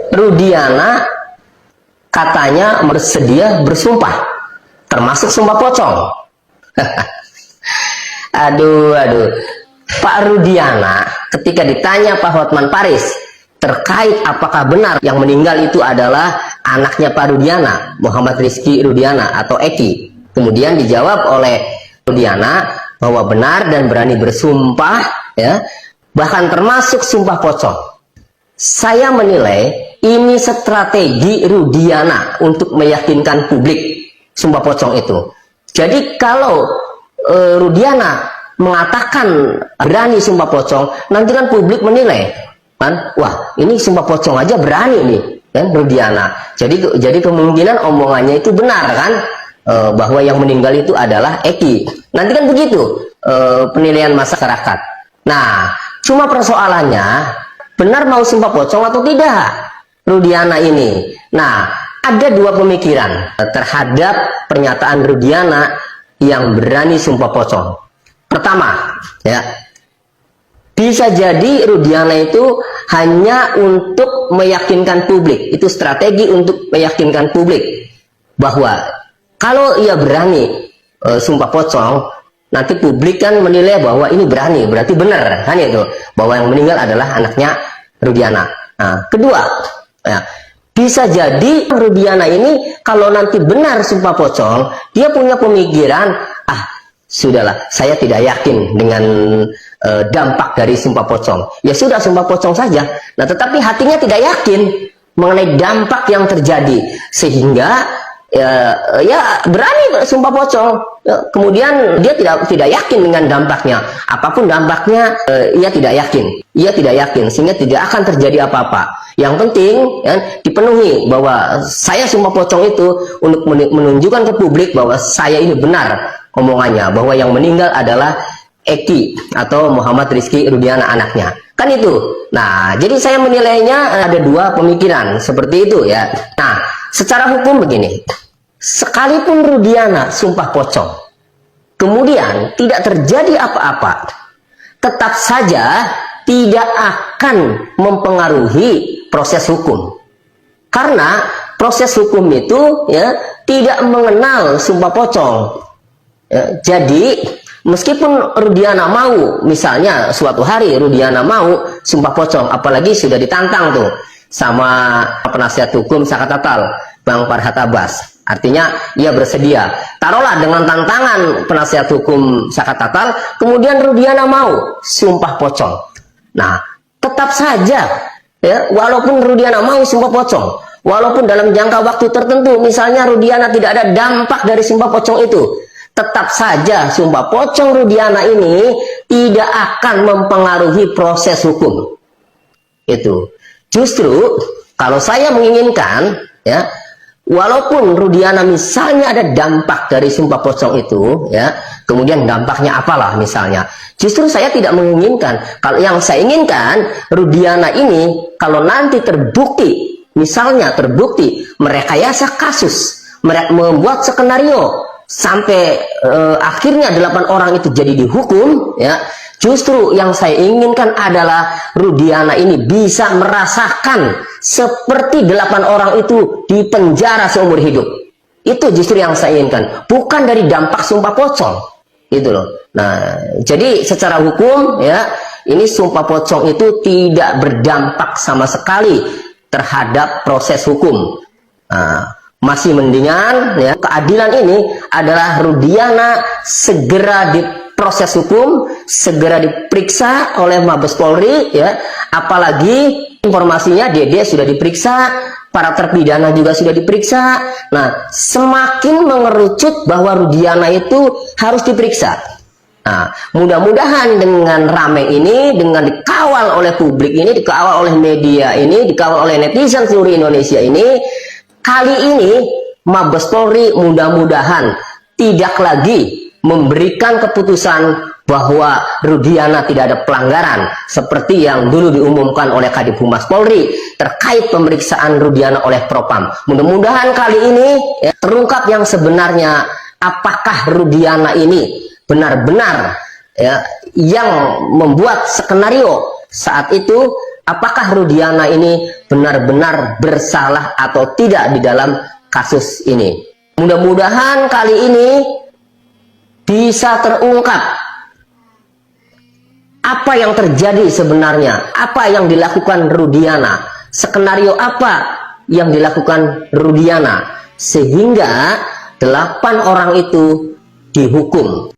Rudiana katanya bersedia bersumpah, termasuk sumpah pocong. Aduh, Pak Rudiana ketika ditanya Pak Hotman Paris terkait apakah benar yang meninggal itu adalah anaknya Pak Rudiana, Muhammad Rizky Rudiana atau Eki, kemudian dijawab oleh Rudiana bahwa benar dan berani bersumpah, ya, bahkan termasuk sumpah pocong. Saya menilai ini strategi Rudiana untuk meyakinkan publik sumpah pocong itu. Jadi kalau Rudiana mengatakan berani sumpah pocong, nanti kan publik menilai, kan, wah ini sumpah pocong aja berani nih, kan, Rudiana. Jadi kemungkinan omongannya itu benar, kan, bahwa yang meninggal itu adalah Eki. Nanti kan begitu penilaian masyarakat. Nah, cuma persoalannya benar mau sumpah pocong atau tidak Rudiana ini. Nah, ada dua pemikiran terhadap pernyataan Rudiana yang berani sumpah pocong. Pertama, ya, bisa jadi Rudiana itu hanya untuk meyakinkan publik. Itu strategi untuk meyakinkan publik bahwa kalau ia berani sumpah pocong, nanti publik kan menilai bahwa ini berani, berarti benar, kan itu, bahwa yang meninggal adalah anaknya Rudiana. Nah, kedua, ya, bisa jadi Rudiana ini kalau nanti benar sumpah pocong, dia punya pemikiran, sudahlah, saya tidak yakin dengan dampak dari sumpah pocong. Ya sudah, sumpah pocong saja. Nah, tetapi hatinya tidak yakin mengenai dampak yang terjadi, sehingga ya berani sumpah pocong. Kemudian dia tidak yakin dengan dampaknya, apapun dampaknya, ia tidak yakin, sehingga tidak akan terjadi apa-apa. Yang penting, ya, dipenuhi bahwa saya sumpah pocong itu untuk menunjukkan ke publik bahwa saya ini benar omongannya, bahwa yang meninggal adalah Eki atau Muhammad Rizky Rudiana anaknya, kan itu. Nah, jadi saya menilainya ada dua pemikiran seperti itu, ya. Nah, secara hukum begini, sekalipun Rudiana sumpah pocong, kemudian tidak terjadi apa-apa, tetap saja tidak akan mempengaruhi proses hukum. Karena proses hukum itu, ya, tidak mengenal sumpah pocong. Ya, jadi meskipun Rudiana mau, misalnya suatu hari Rudiana mau sumpah pocong, apalagi sudah ditantang tuh sama penasihat hukum Sakatatal, Bang Farhat Abbas. Artinya ia bersedia. Taruhlah dengan tantangan penasihat hukum Sakatatal, kemudian Rudiana mau sumpah pocong. Nah, tetap saja, ya, walaupun Rudiana mau sumpah pocong, walaupun dalam jangka waktu tertentu, misalnya Rudiana tidak ada dampak dari sumpah pocong itu, tetap saja sumpah pocong Rudiana ini tidak akan mempengaruhi proses hukum. Itu. Justru kalau saya menginginkan, ya, walaupun Rudiana misalnya ada dampak dari sumpah pocong itu, ya, kemudian dampaknya apalah misalnya, justru saya tidak menginginkan. Kalau yang saya inginkan, Rudiana ini kalau nanti terbukti, misalnya terbukti merekayasa kasus, membuat skenario sampai akhirnya 8 orang itu jadi dihukum, ya, justru yang saya inginkan adalah Rudiana ini bisa merasakan seperti 8 orang itu di penjara seumur hidup. Itu justru yang saya inginkan, bukan dari dampak sumpah pocong, gitu loh. Nah, jadi secara hukum, ya, ini sumpah pocong itu tidak berdampak sama sekali terhadap proses hukum. Nah, masih mendingan, ya, keadilan ini adalah Rudiana segera diproses hukum, segera diperiksa oleh Mabes Polri, ya, apalagi informasinya Dede sudah diperiksa, para terpidana juga sudah diperiksa. Nah, semakin mengerucut bahwa Rudiana itu harus diperiksa. Nah, mudah-mudahan dengan rame ini, dengan dikawal oleh publik ini, dikawal oleh media ini, dikawal oleh netizen seluruh Indonesia ini, kali ini Mabes Polri mudah-mudahan tidak lagi memberikan keputusan bahwa Rudiana tidak ada pelanggaran seperti yang dulu diumumkan oleh Kadif Humas Polri terkait pemeriksaan Rudiana oleh Propam. Mudah-mudahan kali ini, ya, terungkap yang sebenarnya, apakah Rudiana ini benar-benar, ya, yang membuat skenario saat itu, apakah Rudiana ini benar-benar bersalah atau tidak di dalam kasus ini. Mudah-mudahan kali ini bisa terungkap apa yang terjadi sebenarnya, apa yang dilakukan Rudiana, skenario apa yang dilakukan Rudiana, sehingga 8 orang itu dihukum.